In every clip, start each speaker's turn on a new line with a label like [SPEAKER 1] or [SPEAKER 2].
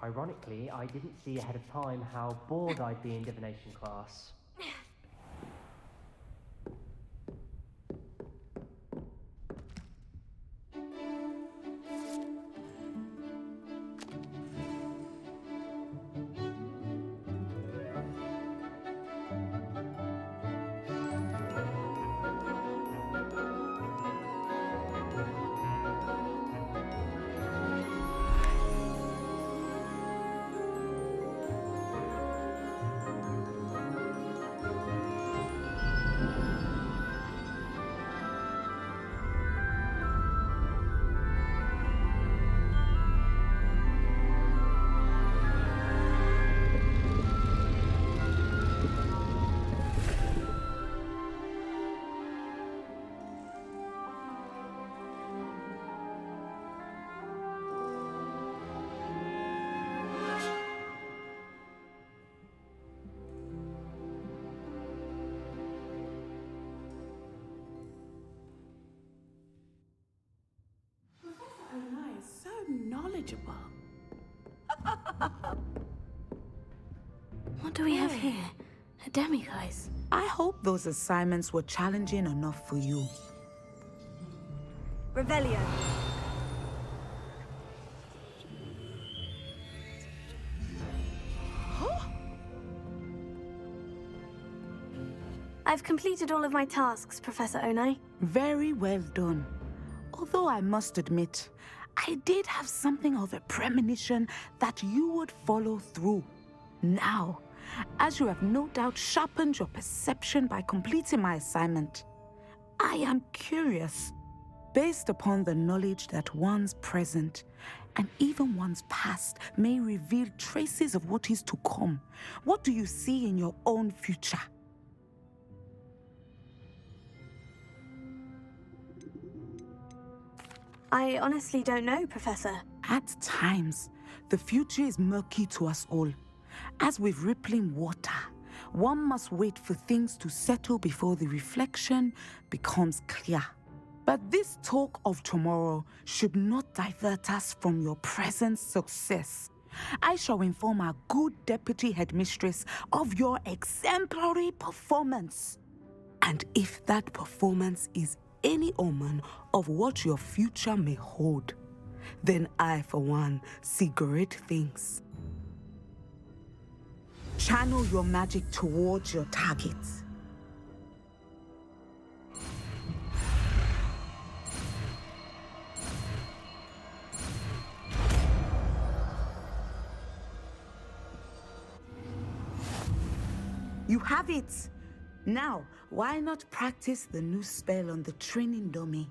[SPEAKER 1] Ironically, I didn't see ahead of time how bored I'd be in divination class.
[SPEAKER 2] So knowledgeable.
[SPEAKER 3] What do we have here? A demiguise.
[SPEAKER 2] I hope those assignments were challenging enough for you.
[SPEAKER 3] Revelio. I've completed all of my tasks, Professor Onai.
[SPEAKER 2] Very well done. Although I must admit, I did have something of a premonition that you would follow through. Now, as you have no doubt sharpened your perception by completing my assignment, I am curious, based upon the knowledge that one's present and even one's past may reveal traces of what is to come. What do you see in your own future?
[SPEAKER 3] I honestly don't know, Professor.
[SPEAKER 2] At times, the future is murky to us all. As with rippling water, one must wait for things to settle before the reflection becomes clear. But this talk of tomorrow should not divert us from your present success. I shall inform our good deputy headmistress of your exemplary performance. And if that performance is any omen of what your future may hold, then I, for one, see great things. Channel your magic towards your target. You have it! Now, why not practice the new spell on the training dummy?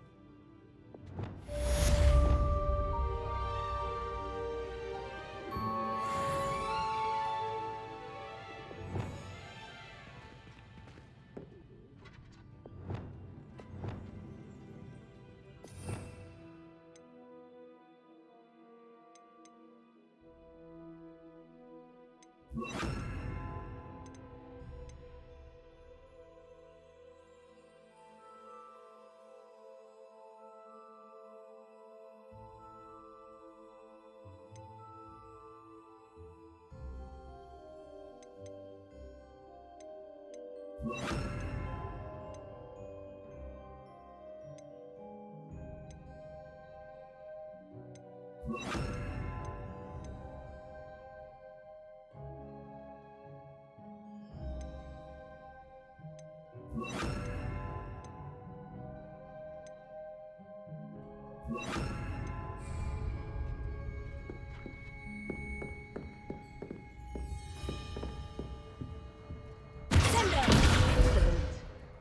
[SPEAKER 2] Excellent.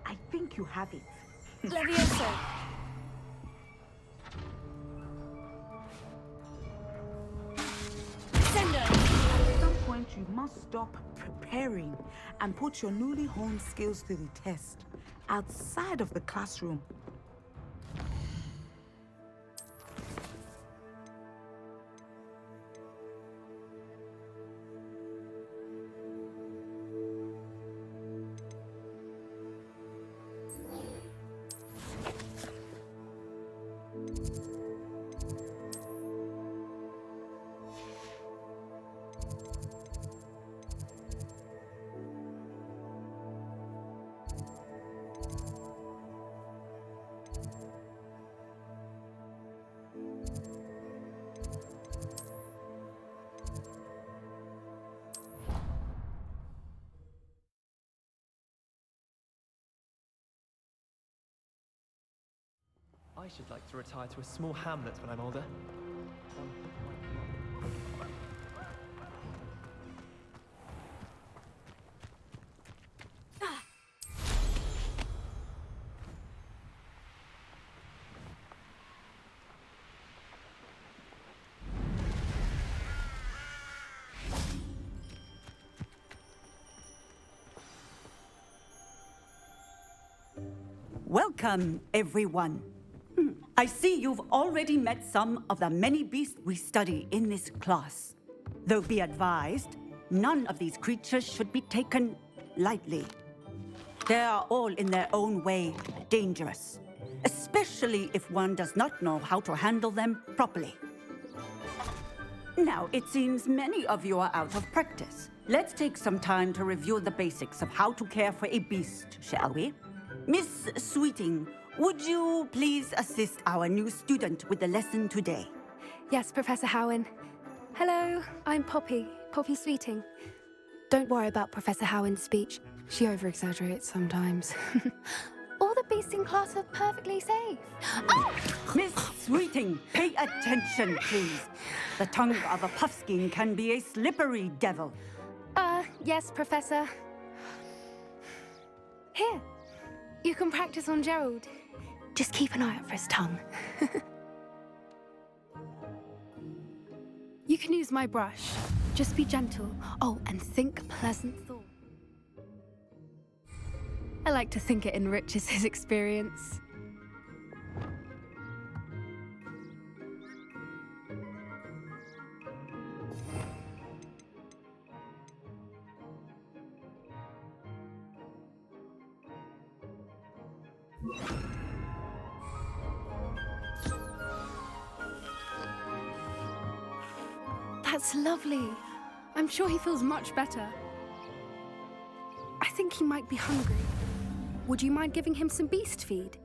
[SPEAKER 2] I think you have it.
[SPEAKER 3] Levioso.
[SPEAKER 2] At some point, you must stop preparing and put your newly honed skills to the test outside of the classroom.
[SPEAKER 4] I should like to retire to a small hamlet when I'm older.
[SPEAKER 5] Welcome, everyone. I see you've already met some of the many beasts we study in this class. Though be advised, none of these creatures should be taken lightly. They are all in their own way dangerous, especially if one does not know how to handle them properly. Now, it seems many of you are out of practice. Let's take some time to review the basics of how to care for a beast, shall we? Miss Sweeting, would you please assist our new student with the lesson today?
[SPEAKER 6] Yes, Professor Howen. Hello, I'm Poppy Sweeting. Don't worry about Professor Howen's speech. She over-exaggerates sometimes. All the beasts in class are perfectly safe. Oh!
[SPEAKER 5] Miss Sweeting, pay attention, please. The tongue of a puffskein can be a slippery devil.
[SPEAKER 6] Yes, Professor. Here, you can practice on Gerald. Just keep an eye out for his tongue. You can use my brush. Just be gentle. Oh, and think pleasant thoughts. I like to think it enriches his experience. That's lovely. I'm sure he feels much better. I think he might be hungry. Would you mind giving him some beast feed?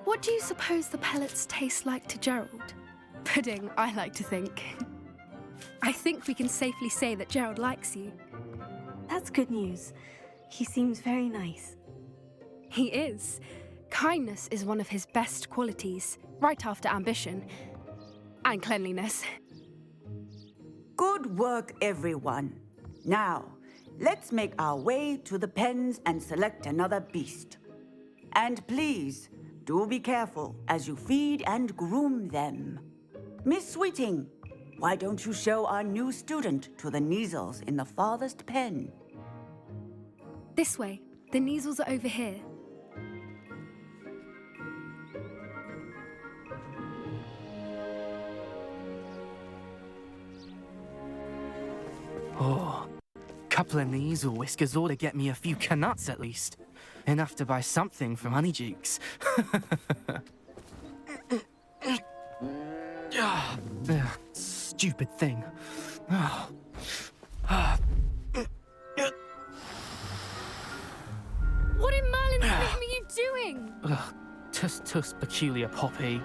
[SPEAKER 6] What do you suppose the pellets taste like to Gerald? Pudding, I like to think. I think we can safely say that Gerald likes you.
[SPEAKER 3] That's good news. He seems very nice.
[SPEAKER 6] He is. Kindness is one of his best qualities, right after ambition and cleanliness.
[SPEAKER 5] Good work, everyone. Now, let's make our way to the pens and select another beast. And please, do be careful as you feed and groom them. Miss Sweeting, why don't you show our new student to the Neasels in the farthest pen?
[SPEAKER 6] This way. The Neasels are over here.
[SPEAKER 7] Oh, couple of Neasel whiskers ought to get me a few canuts at least. Enough to buy something from Honeydukes. Stupid thing.
[SPEAKER 6] What in Merlin's name are you doing?
[SPEAKER 7] Tuss, peculiar Poppy.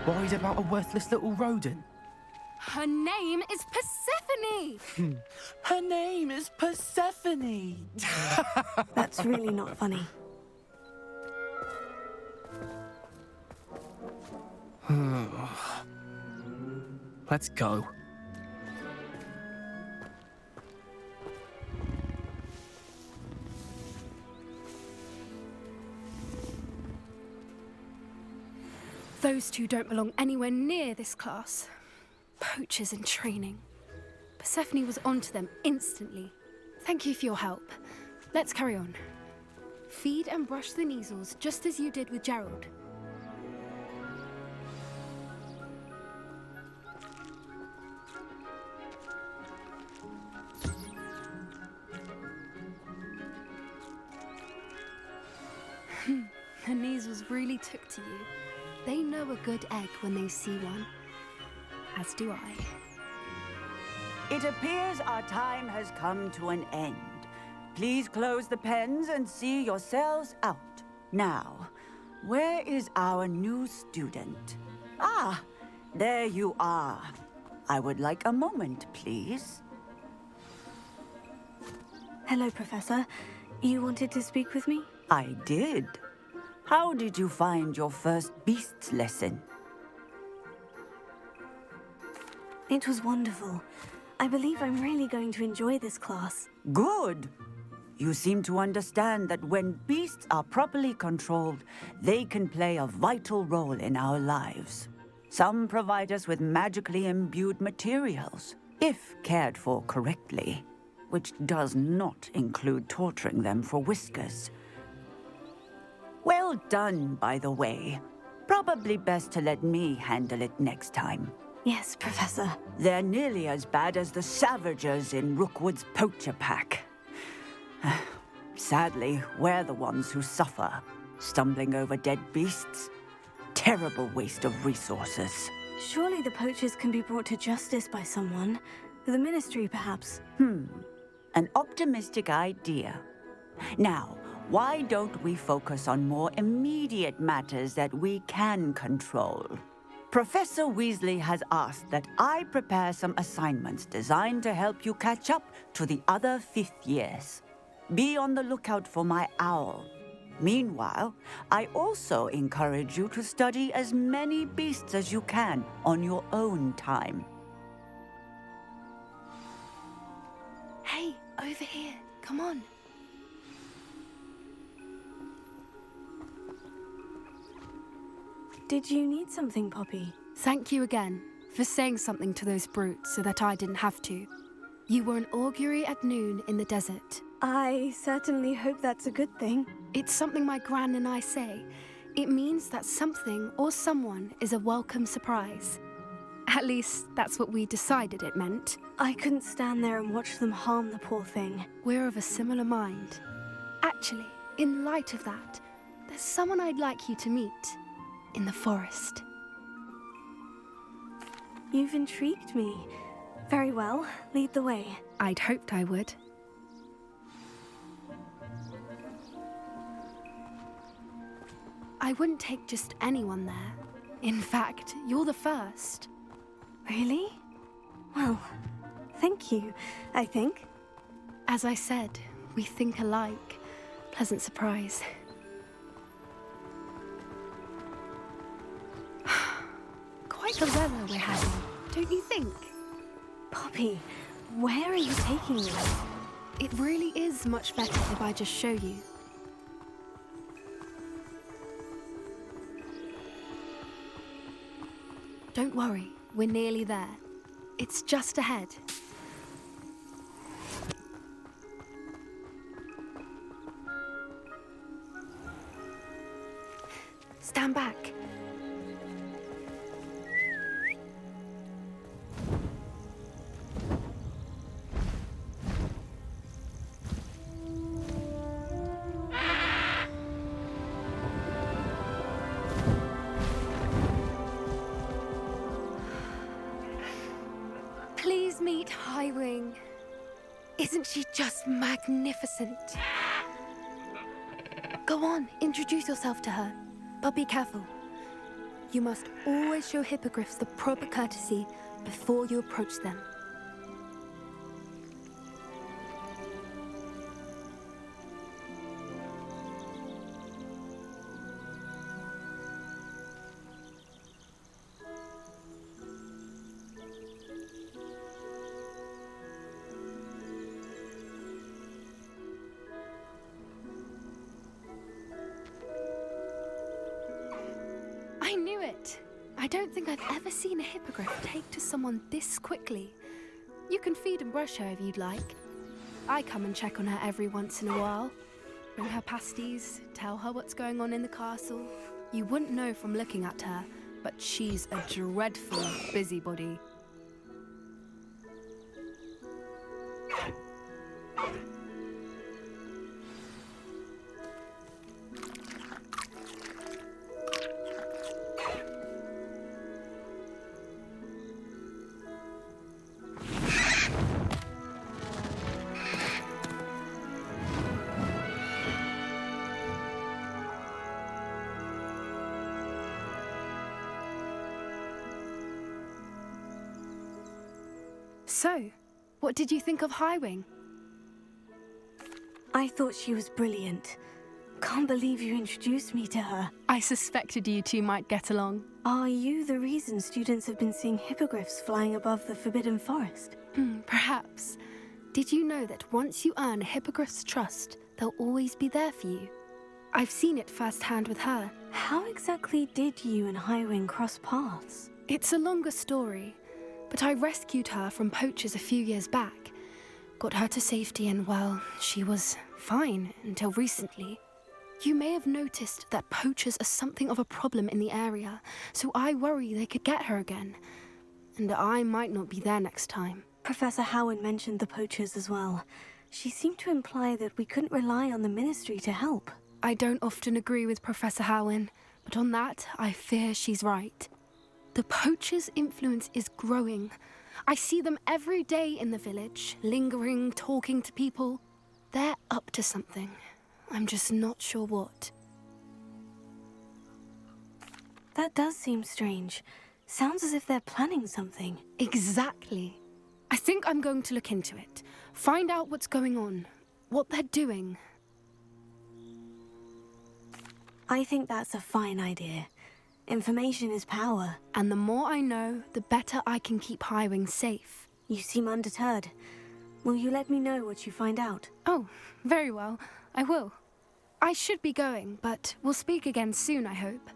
[SPEAKER 7] Worried about a worthless little rodent?
[SPEAKER 6] Her name is Persephone!
[SPEAKER 7] Her name is Persephone!
[SPEAKER 3] That's really not funny.
[SPEAKER 7] Let's go.
[SPEAKER 6] Those two don't belong anywhere near this class. Poachers in training. Persephone was onto them instantly. Thank you for your help. Let's carry on. Feed and brush the Neasels just as you did with Gerald. The Neasels really took to you. They know a good egg when they see one. As do I.
[SPEAKER 5] It appears our time has come to an end. please close the pens and see yourselves out. Now, where is our new student? Ah, there you are. I would like a moment, please.
[SPEAKER 3] Hello, Professor. You wanted to speak with me?
[SPEAKER 5] I did. How did you find your first beasts lesson?
[SPEAKER 3] It was wonderful. I believe I'm really going to enjoy this class.
[SPEAKER 5] Good. You seem to understand that when beasts are properly controlled, they can play a vital role in our lives. Some provide us with magically imbued materials, if cared for correctly, which does not include torturing them for whiskers. Well done, by the way. Probably best to let me handle it next time.
[SPEAKER 3] Yes, Professor.
[SPEAKER 5] They're nearly as bad as the Savagers in Rookwood's poacher pack. Sadly, we're the ones who suffer, stumbling over dead beasts. Terrible waste of resources.
[SPEAKER 3] Surely the poachers can be brought to justice by someone. The Ministry, perhaps.
[SPEAKER 5] An optimistic idea. Now, why don't we focus on more immediate matters that we can control? Professor Weasley has asked that I prepare some assignments designed to help you catch up to the other 5th years. Be on the lookout for my owl. Meanwhile, I also encourage you to study as many beasts as you can on your own time.
[SPEAKER 6] Hey, over here. Come on.
[SPEAKER 3] Did you need something, Poppy?
[SPEAKER 6] Thank you again for saying something to those brutes so that I didn't have to. You were an augury at noon in the desert.
[SPEAKER 3] I certainly hope that's a good thing.
[SPEAKER 6] It's something my gran and I say. It means that something or someone is a welcome surprise. At least, that's what we decided it meant.
[SPEAKER 3] I couldn't stand there and watch them harm the poor thing.
[SPEAKER 6] We're of a similar mind. Actually, in light of that, there's someone I'd like you to meet. In the forest.
[SPEAKER 3] You've intrigued me. Very well, lead the way.
[SPEAKER 6] I'd hoped I would. I wouldn't take just anyone there. In fact, you're the first.
[SPEAKER 3] Really? Well, thank you, I think.
[SPEAKER 6] As I said, we think alike. Pleasant surprise. Quite the weather we're having, don't you think?
[SPEAKER 3] Poppy, where are you taking me?
[SPEAKER 6] It really is much better if I just show you. Don't worry, we're nearly there. It's just ahead. Stand back. Please meet Highwing. Isn't she just magnificent? Go on, introduce yourself to her. But be careful. You must always show hippogriffs the proper courtesy before you approach them. I knew it! I don't think I've ever seen a hippogriff take to someone this quickly. You can feed and brush her if you'd like. I come and check on her every once in a while. Bring her pasties, tell her what's going on in the castle. You wouldn't know from looking at her, but she's a dreadful busybody. So, what did you think of Highwing?
[SPEAKER 3] I thought she was brilliant. Can't believe you introduced me to her.
[SPEAKER 6] I suspected you two might get along.
[SPEAKER 3] Are you the reason students have been seeing hippogriffs flying above the Forbidden Forest?
[SPEAKER 6] Perhaps. Did you know that once you earn a hippogriff's trust, they'll always be there for you? I've seen it firsthand with her.
[SPEAKER 3] How exactly did you and Highwing cross paths?
[SPEAKER 6] It's a longer story, but I rescued her from poachers a few years back. Got her to safety and, well, she was fine until recently. You may have noticed that poachers are something of a problem in the area, so I worry they could get her again. And I might not be there next time.
[SPEAKER 3] Professor Howard mentioned the poachers as well. She seemed to imply that we couldn't rely on the Ministry to help.
[SPEAKER 6] I don't often agree with Professor Howin, but on that, I fear she's right. The poachers' influence is growing. I see them every day in the village, lingering, talking to people. They're up to something. I'm just not sure what.
[SPEAKER 3] That does seem strange. Sounds as if they're planning something.
[SPEAKER 6] Exactly. I think I'm going to look into it. Find out what's going on. What they're doing.
[SPEAKER 3] I think that's a fine idea. Information is power.
[SPEAKER 6] And the more I know, the better I can keep Highwing safe.
[SPEAKER 3] You seem undeterred. Will you let me know what you find out?
[SPEAKER 6] Oh, very well. I will. I should be going, but we'll speak again soon, I hope.